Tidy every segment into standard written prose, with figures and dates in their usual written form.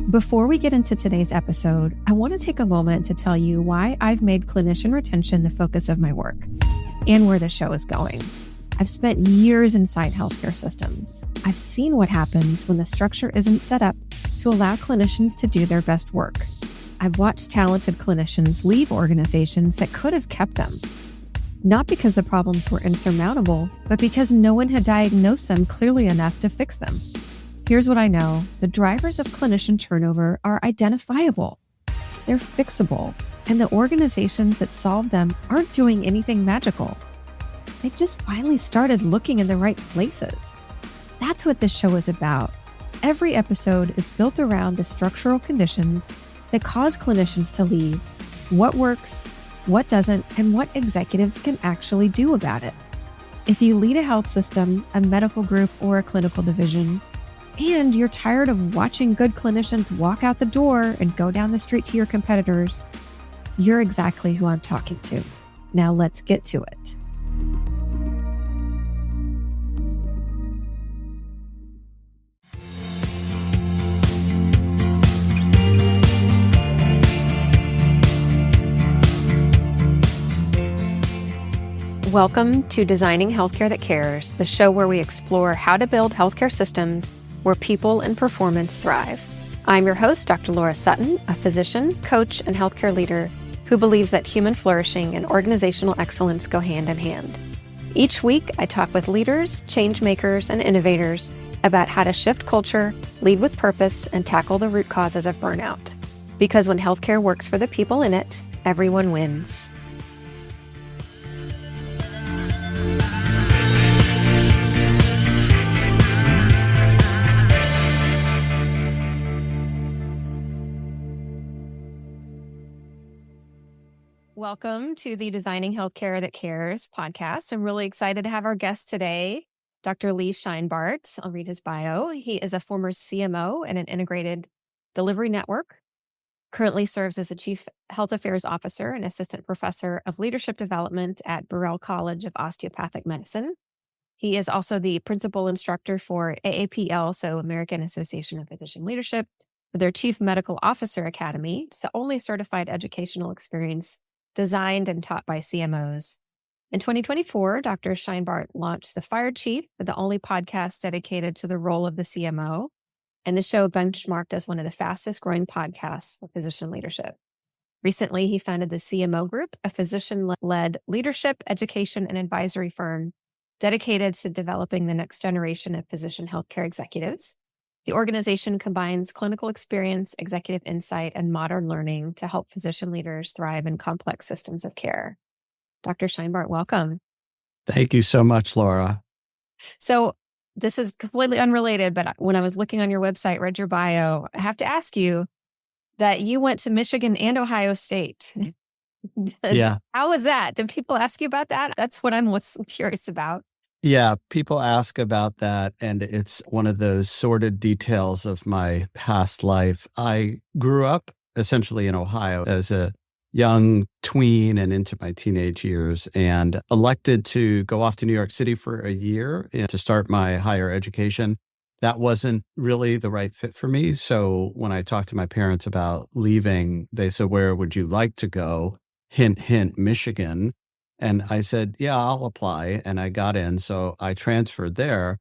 Before we get into today's episode, I want to take a moment to tell you why I've made clinician retention the focus of my work and where the show is going. I've spent years inside healthcare systems. I've seen what happens when the structure isn't set up to allow clinicians to do their best work. I've watched talented clinicians leave organizations that could have kept them. Not because the problems were insurmountable, but because no one had diagnosed them clearly enough to fix them. Here's what I know. The drivers of clinician turnover are identifiable. They're fixable, and the organizations that solve them aren't doing anything magical. They've just finally started looking in the right places. That's what this show is about. Every episode is built around the structural conditions that cause clinicians to leave, what works, what doesn't, and what executives can actually do about it. If you lead a health system, a medical group, or a clinical division, and you're tired of watching good clinicians walk out the door and go down the street to your competitors, you're exactly who I'm talking to. Now let's get to it. Welcome to Designing Healthcare That Cares, the show where we explore how to build healthcare systems where people and performance thrive. I'm your host, Dr. Laura Suttin, a physician, coach, and healthcare leader who believes that human flourishing and organizational excellence go hand in hand. Each week, I talk with leaders, change makers, and innovators about how to shift culture, lead with purpose, and tackle the root causes of burnout. Because when healthcare works for the people in it, everyone wins. Welcome to the Designing Healthcare That Cares podcast. I'm really excited to have our guest today, Dr. Lee Scheinbart. I'll read his bio. He is a former CMO in an integrated delivery network, currently serves as a Chief Health Affairs Officer and Assistant Professor of Leadership Development at Burrell College of Osteopathic Medicine. He is also the Principal Instructor for AAPL, so American Association of Physician Leadership, their Chief Medical Officer Academy. It's the only certified educational experience designed and taught by CMOs. In 2024, Dr. Scheinbart launched The Fire Chief, the only podcast dedicated to the role of the CMO, and the show benchmarked as one of the fastest growing podcasts for physician leadership. Recently, he founded the CMO Group, a physician-led leadership, education, and advisory firm dedicated to developing the next generation of physician healthcare executives. The organization combines clinical experience, executive insight, and modern learning to help physician leaders thrive in complex systems of care. Dr. Scheinbart, welcome. Thank you so much, Laura. So this is completely unrelated, but when I was looking on your website, read your bio, I have to ask you that you went to Michigan and Ohio State. Yeah. How was that? Did people ask you about that? That's what I'm most curious about. Yeah, people ask about that, and it's one of those sordid details of my past life. I grew up essentially in Ohio as a young tween and into my teenage years, and elected to go off to New York City for a year to start my higher education. That wasn't really the right fit for me. So when I talked to my parents about leaving, they said, "Where would you like to go?" Hint, hint, Michigan. And I said, "Yeah, I'll apply." And I got in. So I transferred there.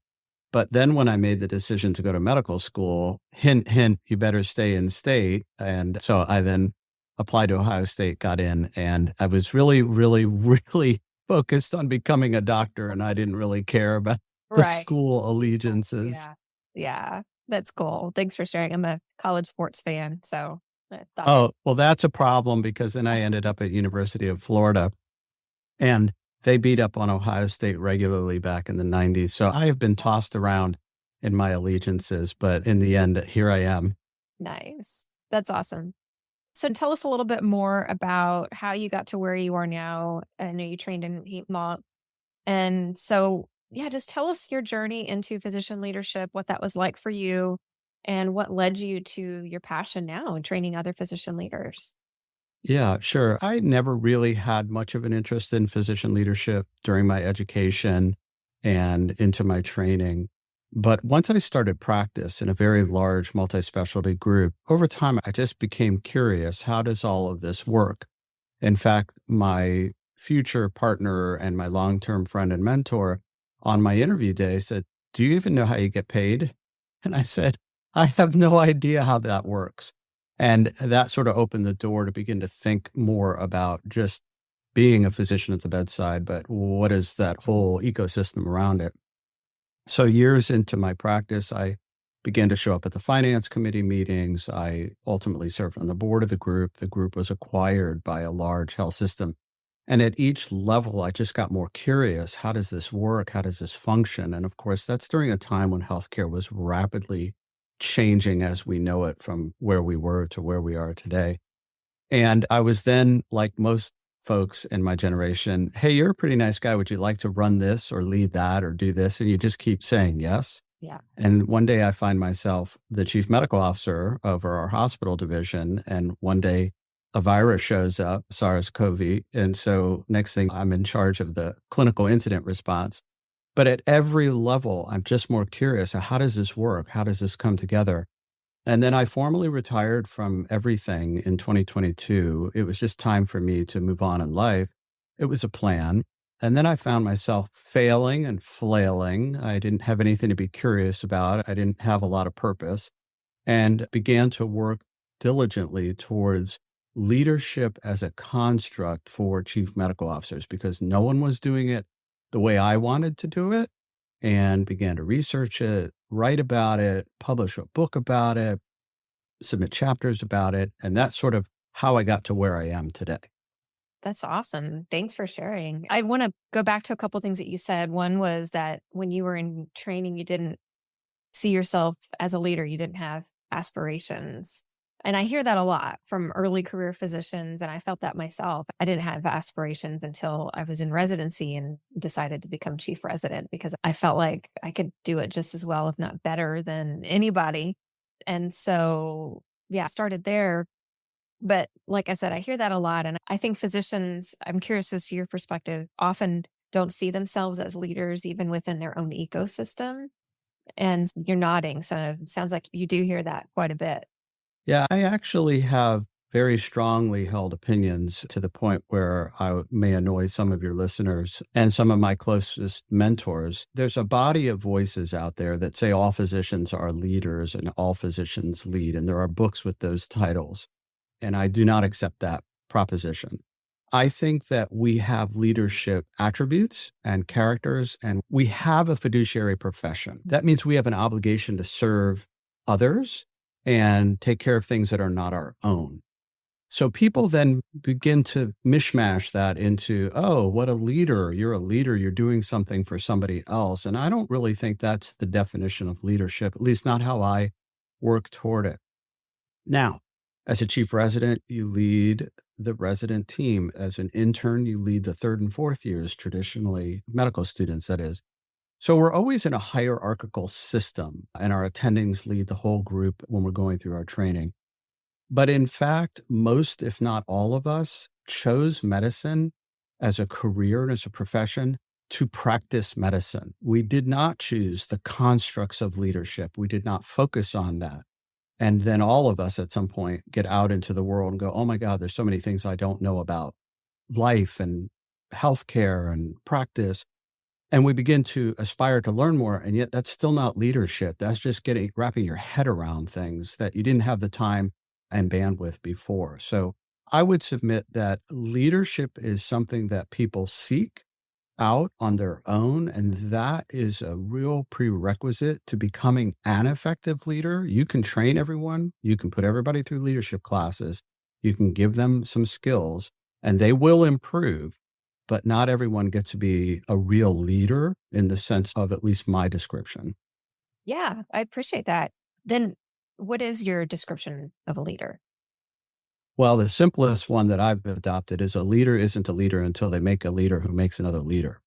But then when I made the decision to go to medical school, hint, hint, you better stay in state. And so I then applied to Ohio State, got in, and I was really, really, really focused on becoming a doctor. And I didn't really care about the school allegiances. Yeah, that's cool. Thanks for sharing. I'm a college sports fan. So well, that's a problem because then I ended up at University of Florida. And they beat up on Ohio State regularly back in the 90s. So I have been tossed around in my allegiances, but in the end, here I am. Nice. That's awesome. So tell us a little bit more about how you got to where you are now. I know you trained in HEMOT. And so, yeah, just tell us your journey into physician leadership, what that was like for you, and what led you to your passion now in training other physician leaders. Yeah, sure. I never really had much of an interest in physician leadership during my education and into my training. But once I started practice in a very large multi-specialty group, over time, I just became curious. How does all of this work? In fact, my future partner and my long-term friend and mentor on my interview day said, "Do you even know how you get paid?" And I said, "I have no idea how that works." And that sort of opened the door to begin to think more about just being a physician at the bedside, but what is that whole ecosystem around it? So years into my practice, I began to show up at the finance committee meetings. I ultimately served on the board of the group. The group was acquired by a large health system. And at each level, I just got more curious. How does this work? How does this function? And of course, that's during a time when healthcare was rapidly changing as we know it from where we were to where we are today. And I was then, like most folks in my generation, "Hey, you're a pretty nice guy. Would you like to run this or lead that or do this?" And you just keep saying yes. Yeah. And one day I find myself the chief medical officer over our hospital division. And one day a virus shows up, SARS-CoV. And so next thing I'm in charge of the clinical incident response. But at every level, I'm just more curious. How does this work? How does this come together? And then I formally retired from everything in 2022. It was just time for me to move on in life. It was a plan. And then I found myself failing and flailing. I didn't have anything to be curious about. I didn't have a lot of purpose, and began to work diligently towards leadership as a construct for chief medical officers because no one was doing it the way I wanted to do it, and began to research it, write about it, publish a book about it, submit chapters about it. And that's sort of how I got to where I am today. That's awesome. Thanks for sharing. I want to go back to a couple things that you said. One was that when you were in training, you didn't see yourself as a leader. You didn't have aspirations. And I hear that a lot from early career physicians. And I felt that myself. I didn't have aspirations until I was in residency and decided to become chief resident because I felt like I could do it just as well, if not better than anybody. And so, yeah, I started there. But like I said, I hear that a lot. And I think physicians, I'm curious as to your perspective, often don't see themselves as leaders, even within their own ecosystem. And you're nodding. So it sounds like you do hear that quite a bit. Yeah, I actually have very strongly held opinions to the point where I may annoy some of your listeners and some of my closest mentors. There's a body of voices out there that say all physicians are leaders and all physicians lead. And there are books with those titles. And I do not accept that proposition. I think that we have leadership attributes and characters, and we have a fiduciary profession. That means we have an obligation to serve others and take care of things that are not our own. So people then begin to mishmash that into, oh, what a leader. You're a leader. You're doing something for somebody else. And I don't really think that's the definition of leadership, at least not how I work toward it. Now, as a chief resident, you lead the resident team. As an intern, you lead the third and fourth years, traditionally medical students, that is. So we're always in a hierarchical system, and our attendings lead the whole group when we're going through our training. But in fact, most, if not all of us, chose medicine as a career and as a profession to practice medicine. We did not choose the constructs of leadership. We did not focus on that. And then all of us at some point get out into the world and go, oh my God, there's so many things I don't know about life and healthcare and practice. And we begin to aspire to learn more. And yet that's still not leadership. That's just wrapping your head around things that you didn't have the time and bandwidth before. So I would submit that leadership is something that people seek out on their own. And that is a real prerequisite to becoming an effective leader. You can train everyone. You can put everybody through leadership classes. You can give them some skills and they will improve. But not everyone gets to be a real leader in the sense of at least my description. Yeah, I appreciate that. Then what is your description of a leader? Well, the simplest one that I've adopted is a leader isn't a leader until they make a leader who makes another leader.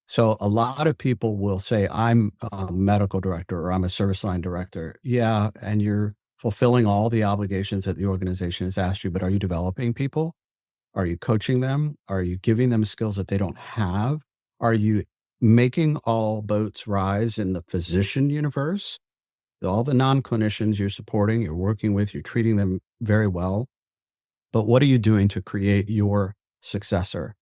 So a lot of people will say, I'm a medical director or I'm a service line director. Yeah, and you're fulfilling all the obligations that the organization has asked you, but are you developing people? Are you coaching them? Are you giving them skills that they don't have? Are you making all boats rise in the physician universe. All the non-clinicians you're supporting, you're working with, you're treating them very well. But what are you doing to create your successor?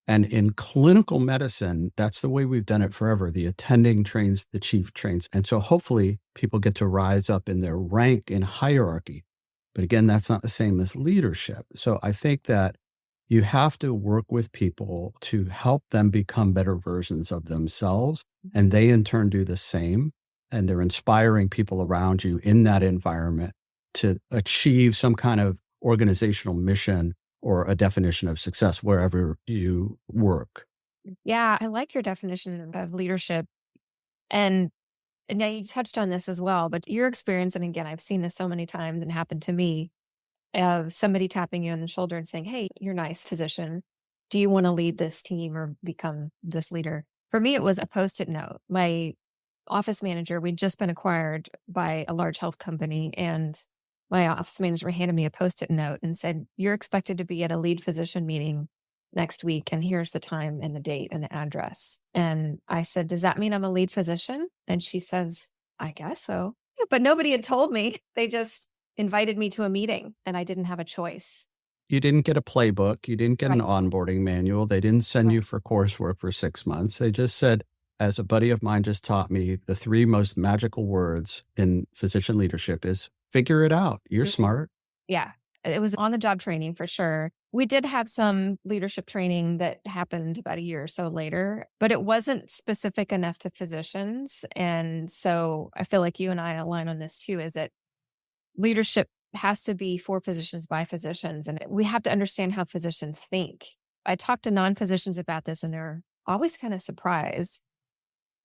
And in clinical medicine, that's the way we've done it forever. The attending trains, the chief trains. And so hopefully people get to rise up in their rank in hierarchy. But again, that's not the same as leadership. So I think that you have to work with people to help them become better versions of themselves. And they in turn do the same. And they're inspiring people around you in that environment to achieve some kind of organizational mission or a definition of success wherever you work. Yeah, I like your definition of leadership. And now you touched on this as well, but your experience, and again, I've seen this so many times and happened to me, of somebody tapping you on the shoulder and saying, "Hey, you're nice, physician. Do you want to lead this team or become this leader?" For me, it was a Post-it note. My office manager, we'd just been acquired by a large health company, and my office manager handed me a Post-it note and said, "You're expected to be at a lead physician meeting next week, and here's the time and the date and the address." And I said, "Does that mean I'm a lead physician?" And she says, "I guess so." Yeah, but nobody had told me. They just invited me to a meeting and I didn't have a choice. You didn't get a playbook. You didn't get an Right. onboarding manual. They didn't send Right. you for coursework for 6 months. They just said, as a buddy of mine just taught me, the three most magical words in physician leadership is figure it out. You're Mhm. smart. Yeah. It was on the job training for sure. We did have some leadership training that happened about a year or so later, but it wasn't specific enough to physicians. And so I feel like you and I align on this too, is that leadership has to be for physicians by physicians. And we have to understand how physicians think. I talk to non-physicians about this and they're always kind of surprised.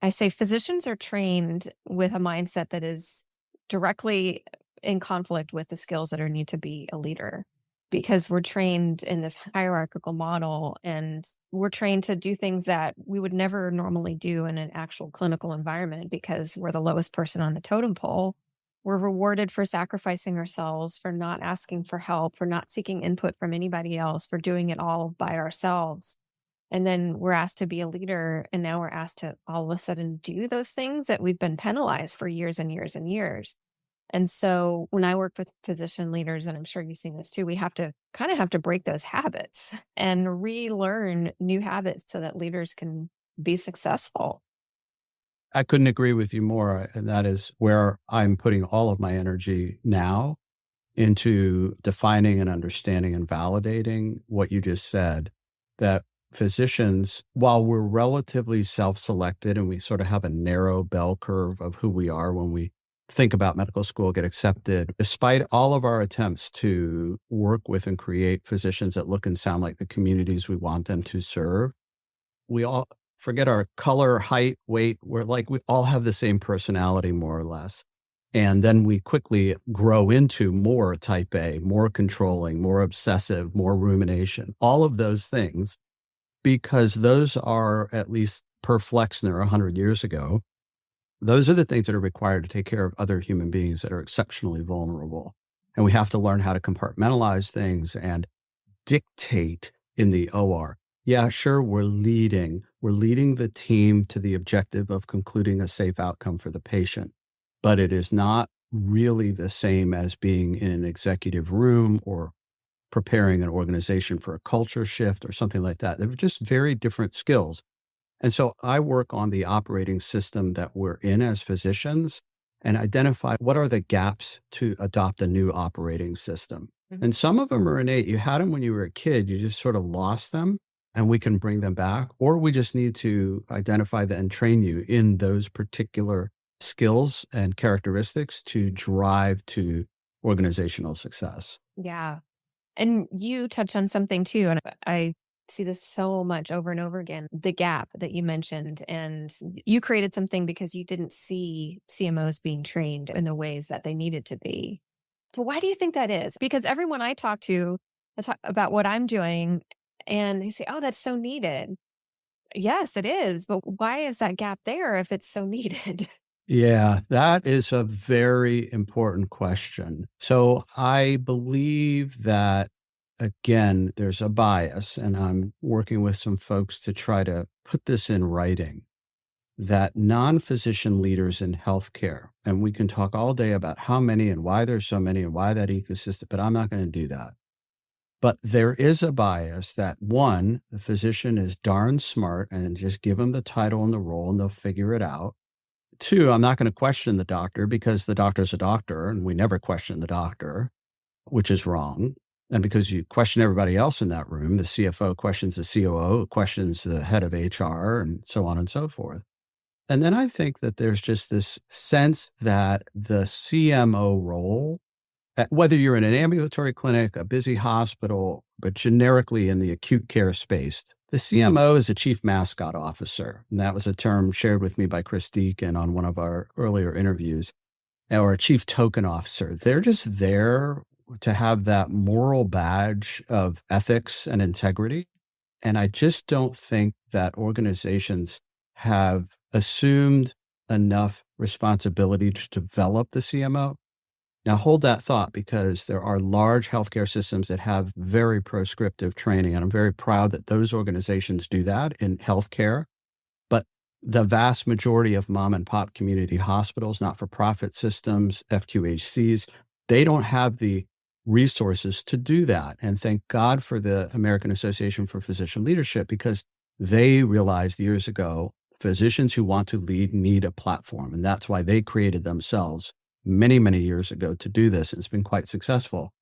I say physicians are trained with a mindset that is directly in conflict with the skills that are need to be a leader, because we're trained in this hierarchical model and we're trained to do things that we would never normally do in an actual clinical environment because we're the lowest person on the totem pole. We're rewarded for sacrificing ourselves, for not asking for help, for not seeking input from anybody else, for doing it all by ourselves. And then we're asked to be a leader. And now we're asked to all of a sudden do those things that we've been penalized for years and years and years. And so when I work with physician leaders, and I'm sure you've seen this too, we have to kind of have to break those habits and relearn new habits so that leaders can be successful. I couldn't agree with you more. And that is where I'm putting all of my energy now, into defining and understanding and validating what you just said, that physicians, while we're relatively self-selected and we sort of have a narrow bell curve of who we are when we think about medical school, get accepted, despite all of our attempts to work with and create physicians that look and sound like the communities we want them to serve, we all forget our color, height, weight. We're like, we all have the same personality, more or less. And then we quickly grow into more type A, more controlling, more obsessive, more rumination, all of those things, because those are, at least per Flexner 100 years ago, those are the things that are required to take care of other human beings that are exceptionally vulnerable. And we have to learn how to compartmentalize things and dictate in the OR. Yeah, sure, we're leading. We're leading the team to the objective of concluding a safe outcome for the patient. But it is not really the same as being in an executive room or preparing an organization for a culture shift or something like that. They're just very different skills. And so I work on the operating system that we're in as physicians and identify what are the gaps to adopt a new operating system. Mhm. And some of them are innate. You had them when you were a kid, you just sort of lost them and we can bring them back, or we just need to identify that and train you in those particular skills and characteristics to drive to organizational success. Yeah. And you touch on something too, and I see this so much over and over again, the gap that you mentioned. And you created something because you didn't see CMOs being trained in the ways that they needed to be. But why do you think that is? Because everyone I talk to, I talk about what I'm doing, and they say, "Oh, that's so needed." Yes, it is. But why is that gap there if it's so needed? Yeah, that is a very important question. So I believe that, again, there's a bias, and I'm working with some folks to try to put this in writing. that non-physician leaders in healthcare, and we can talk all day about how many and why there's so many and why that ecosystem, but I'm not going to do that. But there is a bias that one, the physician is darn smart and just give them the title and the role and they'll figure it out. Two, I'm not going to question the doctor because the doctor's a doctor and we never question the doctor, which is wrong. And because you question everybody else in that room, the CFO questions the COO, questions the head of HR, and so on and so forth. And then I think that there's just this sense that the CMO role, whether you're in an ambulatory clinic, a busy hospital, but generically in the acute care space, the CMO is a chief mascot officer. And that was a term shared with me by Chris Deacon on one of our earlier interviews, or a chief token officer. They're just there to have that moral badge of ethics and integrity. And I just don't think that organizations have assumed enough responsibility to develop the CMO. Now, hold that thought because there are large healthcare systems that have very proscriptive training, and I'm very proud that those organizations do that in healthcare. But the vast majority of mom and pop community hospitals, not-for-profit systems, FQHCs, they don't have the resources to do that. And thank God for the American Association for Physician Leadership, because they realized years ago, physicians who want to lead need a platform. And that's why they created themselves many, many years ago to do this. It's been quite successful.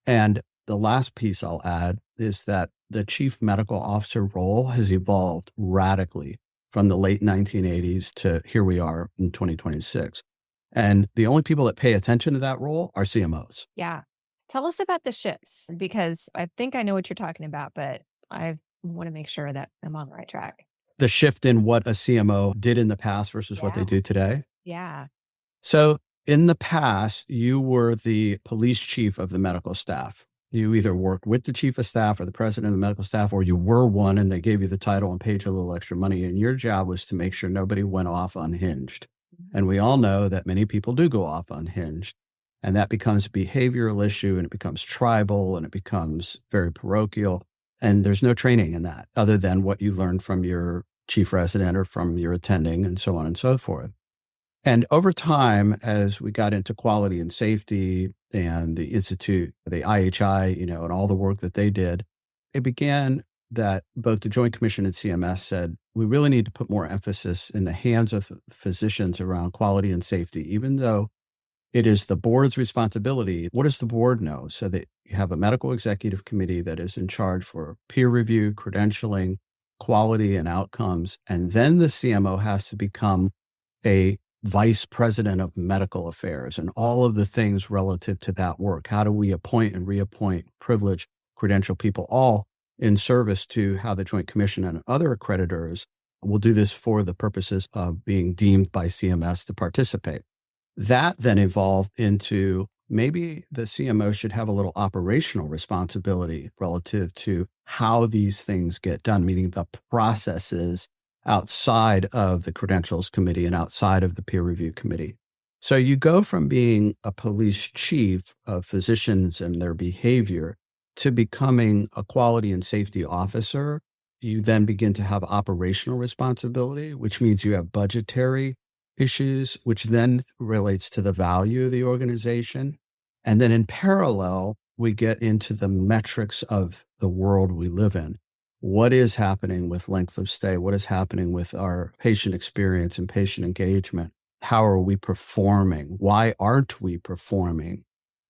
And the last piece I'll add is that the chief medical officer role has evolved radically from the late 1980s to here we are in 2026. And the only people that pay attention to that role are CMOs. Yeah. Tell us about the shifts, because I think I know what you're talking about, but I want to make sure that I'm on the right track. The shift in what a CMO did in the past versus what they do today. Yeah. So in the past, you were the police chief of the medical staff. You either worked with the chief of staff or the president of the medical staff, or you were one and they gave you the title and paid you a little extra money. And your job was to make sure nobody went off unhinged. And we all know that many people do go off unhinged. And that becomes a behavioral issue, and it becomes tribal, and it becomes very parochial. And there's no training in that other than what you learned from your chief resident or from your attending and so on and so forth. And over time, as we got into quality and safety and the Institute, the IHI, and all the work that they did, it began that both the Joint Commission and CMS said, we really need to put more emphasis in the hands of physicians around quality and safety, even though it is the board's responsibility. What does the board know? So that you have a medical executive committee that is in charge for peer review, credentialing, quality, and outcomes. And then the CMO has to become a vice president of medical affairs and all of the things relative to that work. How do we appoint and reappoint, privilege, credential people, all in service to how the Joint Commission and other accreditors will do this for the purposes of being deemed by CMS to participate. That then evolved into maybe the CMO should have a little operational responsibility relative to how these things get done, meaning the processes outside of the credentials committee and outside of the peer review committee. So you go from being a police chief of physicians and their behavior to becoming a quality and safety officer. You then begin to have operational responsibility, which means you have budgetary issues, which then relates to the value of the organization. And then in parallel, we get into the metrics of the world we live in. What is happening with length of stay? What is happening with our patient experience and patient engagement? How are we performing? Why aren't we performing?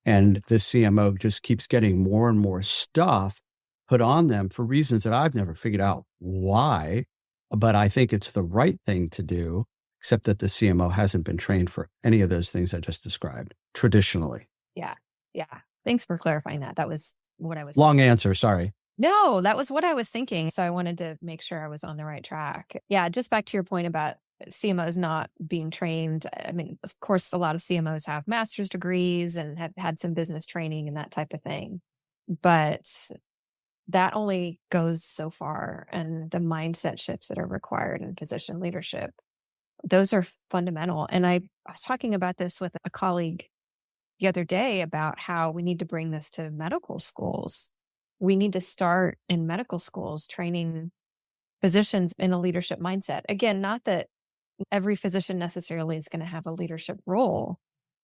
And the CMO just keeps getting more and more stuff put on them for reasons that I've never figured out why, but I think it's the right thing to do, except that the CMO hasn't been trained for any of those things I just described traditionally. Yeah. Yeah. Thanks for clarifying that. That was what I was Long answer. Sorry. No, that was what I was thinking. So I wanted to make sure I was on the right track. Yeah. Just back to your point about CMOs not being trained. I mean, of course, a lot of CMOs have master's degrees and have had some business training and that type of thing. But that only goes so far. And the mindset shifts that are required in physician leadership, those are fundamental. And I was talking about this with a colleague the other day about how we need to bring this to medical schools. We need to start in medical schools training physicians in a leadership mindset. Again, not that every physician necessarily is going to have a leadership role,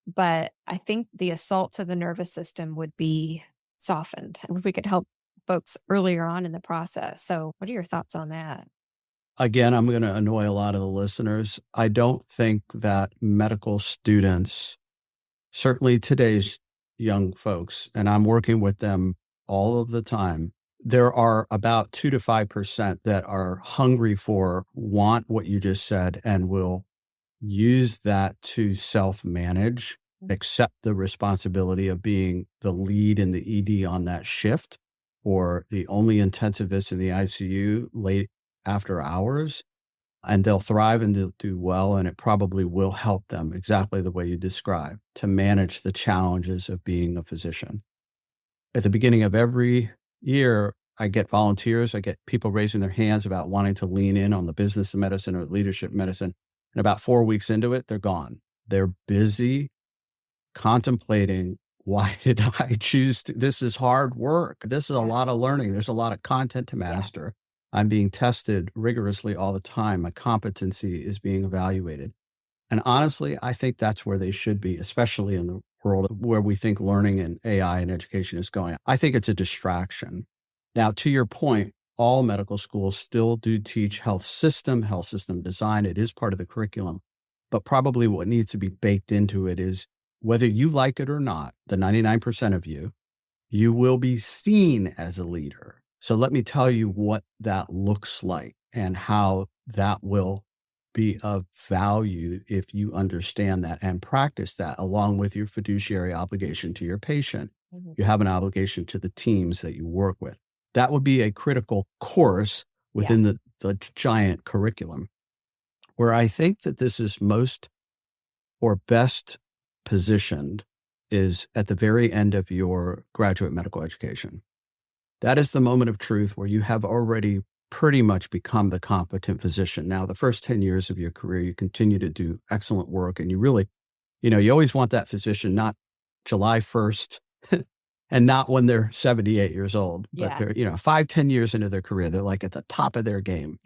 but I think the assault to the nervous system would be softened if we could help folks earlier on in the process. So what are your thoughts on that? Again, I'm going to annoy a lot of the listeners. I don't think that medical students, certainly today's young folks, and I'm working with them all of the time, there are about 2 to 5% that are hungry for, want what you just said, and will use that to self-manage, accept the responsibility of being the lead in the ED on that shift, or the only intensivist in the ICU late after hours, and they'll thrive and they'll do well, and it probably will help them exactly the way you described to manage the challenges of being a physician. At the beginning of every year, I get volunteers, I get people raising their hands about wanting to lean in on the business of medicine or leadership medicine. And about 4 weeks into it, they're gone. They're busy contemplating, why did I choose to? This is hard work. This is a lot of learning. There's a lot of content to master. I'm being tested rigorously all the time. My competency is being evaluated. And honestly, I think that's where they should be, especially in the world where we think learning and AI and education is going. I think it's a distraction. Now, to your point, all medical schools still do teach health system design. It is part of the curriculum. But probably what needs to be baked into it is whether you like it or not, the 99% of you, you will be seen as a leader. So let me tell you what that looks like and how that will be of value if you understand that and practice that along with your fiduciary obligation to your patient. You have an obligation to the teams that you work with. That would be a critical course within the giant curriculum. Where I think that this is most or best positioned is at the very end of your graduate medical education. That is the moment of truth where you have already pretty much become the competent physician. Now, the first 10 years of your career, you continue to do excellent work, and you really, you always want that physician, not July 1st and not when they're 78 years old, but they're, 5-10 years into their career, they're like at the top of their game.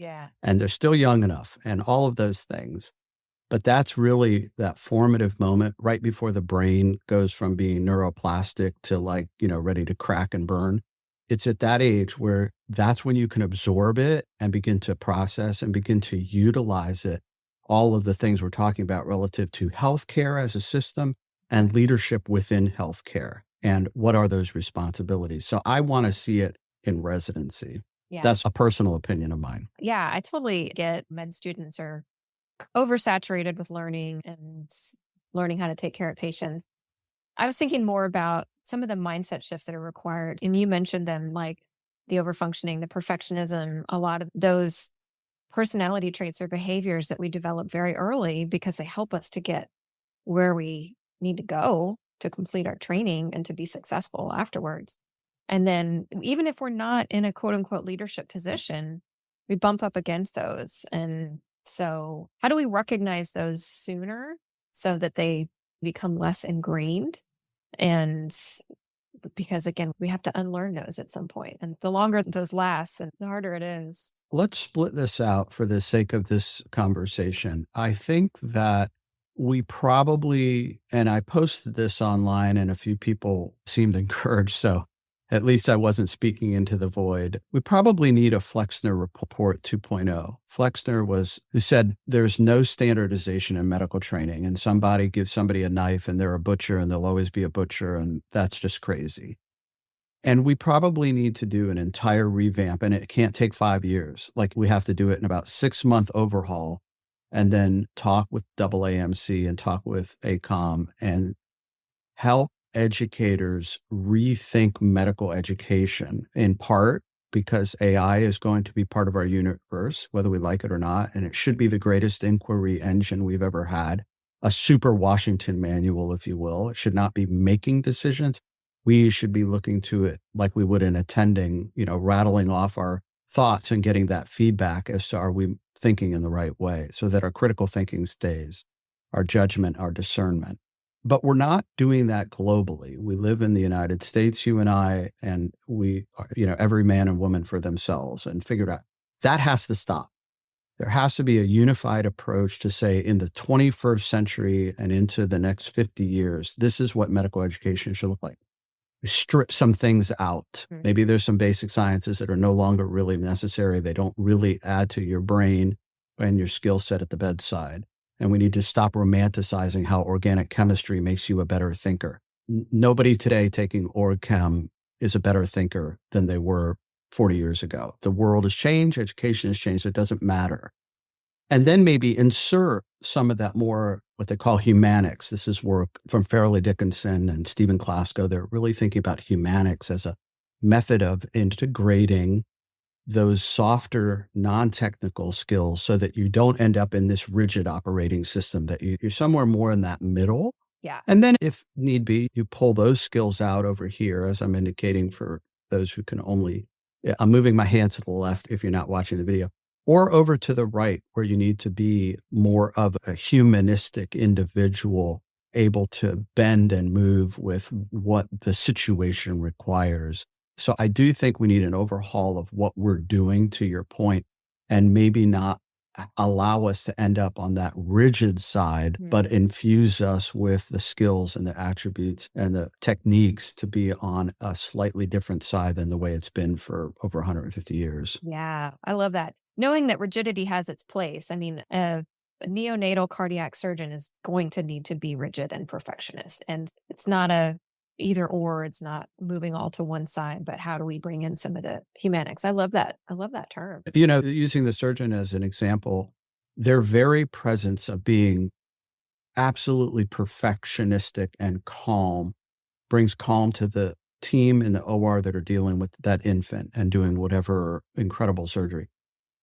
And they're still young enough and all of those things. But that's really that formative moment right before the brain goes from being neuroplastic to ready to crack and burn. It's at that age where that's when you can absorb it and begin to process and begin to utilize it. All of the things we're talking about relative to healthcare as a system and leadership within healthcare. And what are those responsibilities? So I want to see it in residency. That's a personal opinion of mine. Yeah, I totally get med students are oversaturated with learning and learning how to take care of patients. I was thinking more about some of the mindset shifts that are required. And you mentioned them, like the overfunctioning, the perfectionism, a lot of those personality traits or behaviors that we develop very early because they help us to get where we need to go to complete our training and to be successful afterwards. And then even if we're not in a quote unquote leadership position, we bump up against those. And so how do we recognize those sooner so that they become less ingrained? And because again, we have to unlearn those at some point. And the longer those last, the harder it is. Let's split this out for the sake of this conversation. I think that we probably, and I posted this online and a few people seemed encouraged, so at least I wasn't speaking into the void. We probably need a Flexner report 2.0. Flexner who said there's no standardization in medical training, and somebody gives somebody a knife and they're a butcher and they'll always be a butcher, and that's just crazy. And we probably need to do an entire revamp, and it can't take 5 years. Like we have to do it in about 6-month overhaul and then talk with AAMC and talk with ACOM and help educators rethink medical education, in part because AI is going to be part of our universe, whether we like it or not. And it should be the greatest inquiry engine we've ever had, a super Washington manual, if you will. It should not be making decisions. We should be looking to it like we would in attending, rattling off our thoughts and getting that feedback as to are we thinking in the right way so that our critical thinking stays, our judgment, our discernment. But we're not doing that globally. We live in the United States, you and I, and we are, every man and woman for themselves and figured out that has to stop. There has to be a unified approach to say in the 21st century and into the next 50 years, this is what medical education should look like. Strip some things out. Maybe there's some basic sciences that are no longer really necessary. They don't really add to your brain and your skill set at the bedside. And we need to stop romanticizing how organic chemistry makes you a better thinker. Nobody today taking org chem is a better thinker than they were 40 years ago. The world has changed, education has changed, it doesn't matter. And then maybe insert some of that more, what they call humanics. This is work from Fairleigh Dickinson and Stephen Klasko. They're really thinking about humanics as a method of integrating those softer, non-technical skills so that you don't end up in this rigid operating system, that you're somewhere more in that middle. Yeah. And then if need be, you pull those skills out over here, as I'm indicating for those who can only, I'm moving my hand to the left if you're not watching the video, or over to the right where you need to be more of a humanistic individual, able to bend and move with what the situation requires. So I do think we need an overhaul of what we're doing, to your point, and maybe not allow us to end up on that rigid side, but infuse us with the skills and the attributes and the techniques to be on a slightly different side than the way it's been for over 150 years. Yeah, I love that. Knowing that rigidity has its place. I mean, a neonatal cardiac surgeon is going to need to be rigid and perfectionist. And it's not a either or, it's not moving all to one side, but how do we bring in some of the humanics? I love that. I love that term. You know, using the surgeon as an example, their very presence of being absolutely perfectionistic and calm brings calm to the team in the OR that are dealing with that infant and doing whatever incredible surgery.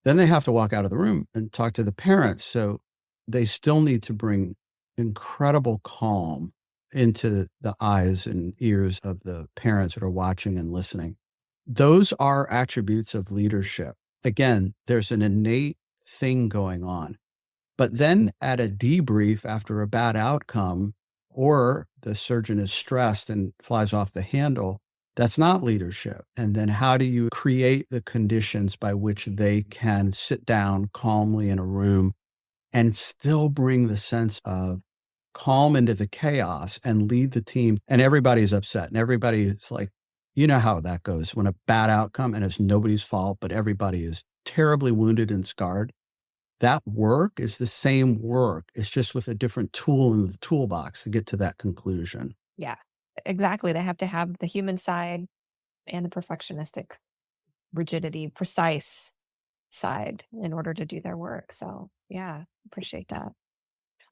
Then they have to walk out of the room and talk to the parents. So they still need to bring incredible calm into the eyes and ears of the parents that are watching and listening. Those are attributes of leadership. Again, there's an innate thing going on. But then at a debrief after a bad outcome, or the surgeon is stressed and flies off the handle, that's not leadership. And then how do you create the conditions by which they can sit down calmly in a room and still bring the sense of calm into the chaos and lead the team? And everybody's upset and everybody's like, you know how that goes when a bad outcome and it's nobody's fault, but everybody is terribly wounded and scarred. That work is the same work. It's just with a different tool in the toolbox to get to that conclusion. Yeah, exactly. They have to have the human side and the perfectionistic rigidity, precise side in order to do their work. So yeah, appreciate that.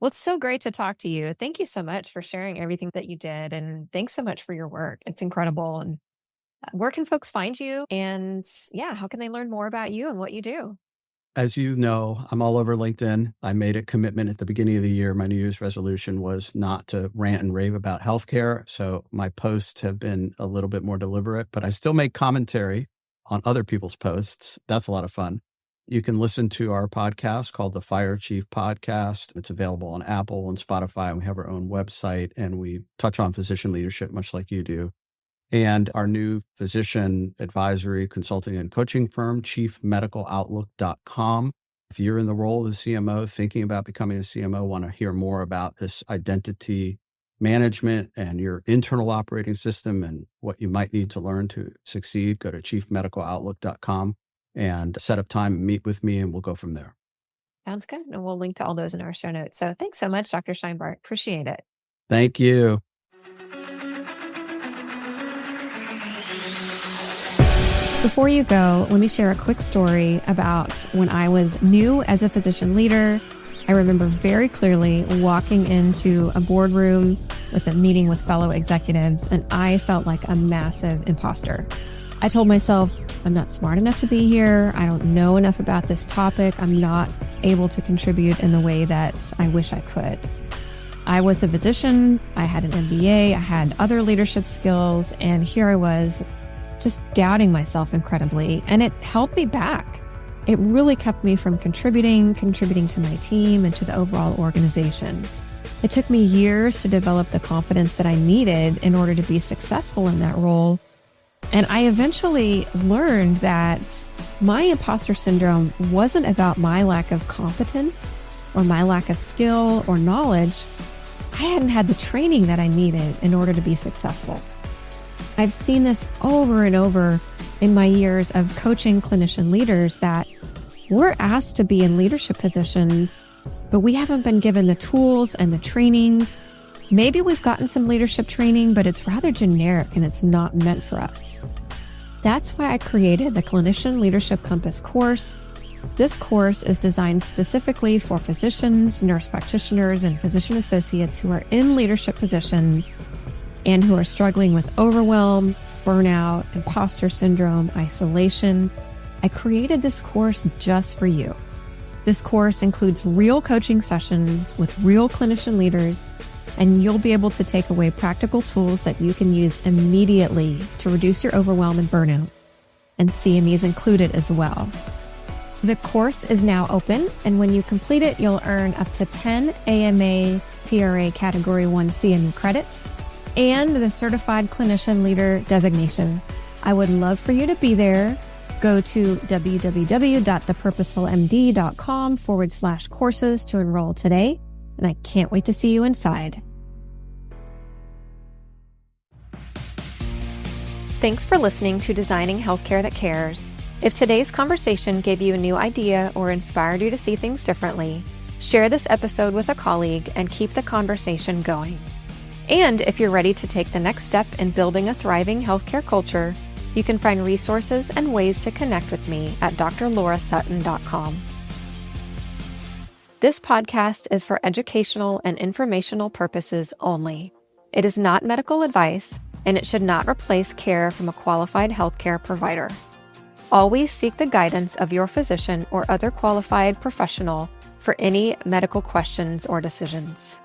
Well, it's so great to talk to you. Thank you so much for sharing everything that you did. And thanks so much for your work. It's incredible. And where can folks find you? And yeah, how can they learn more about you and what you do? As you know, I'm all over LinkedIn. I made a commitment at the beginning of the year. My New Year's resolution was not to rant and rave about healthcare. So my posts have been a little bit more deliberate, but I still make commentary on other people's posts. That's a lot of fun. You can listen to our podcast called the Fire Chief Podcast. It's available on Apple and Spotify. We have our own website and we touch on physician leadership, much like you do. And our new physician advisory consulting and coaching firm, chiefmedicaloutlook.com. If you're in the role of the CMO, thinking about becoming a CMO, want to hear more about this identity management and your internal operating system and what you might need to learn to succeed, go to chiefmedicaloutlook.com and set up time and meet with me, and we'll go from there. Sounds good. And we'll link to all those in our show notes. So thanks so much, Dr. Scheinbart. Appreciate it. Thank you. Before you go, let me share a quick story about when I was new as a physician leader. I remember very clearly walking into a boardroom with a meeting with fellow executives, and I felt like a massive imposter. I told myself, I'm not smart enough to be here. I don't know enough about this topic. I'm not able to contribute in the way that I wish I could. I was a physician. I had an MBA. I had other leadership skills. And here I was just doubting myself incredibly. And it held me back. It really kept me from contributing to my team and to the overall organization. It took me years to develop the confidence that I needed in order to be successful in that role. And I eventually learned that my imposter syndrome wasn't about my lack of competence or my lack of skill or knowledge. I hadn't had the training that I needed in order to be successful. I've seen this over and over in my years of coaching clinician leaders that we're asked to be in leadership positions, but we haven't been given the tools and the trainings. Maybe we've gotten some leadership training, but it's rather generic and it's not meant for us. That's why I created the Clinician Leadership Compass course. This course is designed specifically for physicians, nurse practitioners, and physician associates who are in leadership positions and who are struggling with overwhelm, burnout, imposter syndrome, isolation. I created this course just for you. This course includes real coaching sessions with real clinician leaders, and you'll be able to take away practical tools that you can use immediately to reduce your overwhelm and burnout. And CME is included as well. The course is now open, and when you complete it, you'll earn up to 10 AMA PRA Category 1 CME credits and the Certified Clinician Leader designation. I would love for you to be there. Go to www.thepurposefulmd.com/courses to enroll today, and I can't wait to see you inside. Thanks for listening to Designing Healthcare That Cares. If today's conversation gave you a new idea or inspired you to see things differently, share this episode with a colleague and keep the conversation going. And if you're ready to take the next step in building a thriving healthcare culture, you can find resources and ways to connect with me at drlaurasuttin.com. This podcast is for educational and informational purposes only. It is not medical advice, and it should not replace care from a qualified healthcare provider. Always seek the guidance of your physician or other qualified professional for any medical questions or decisions.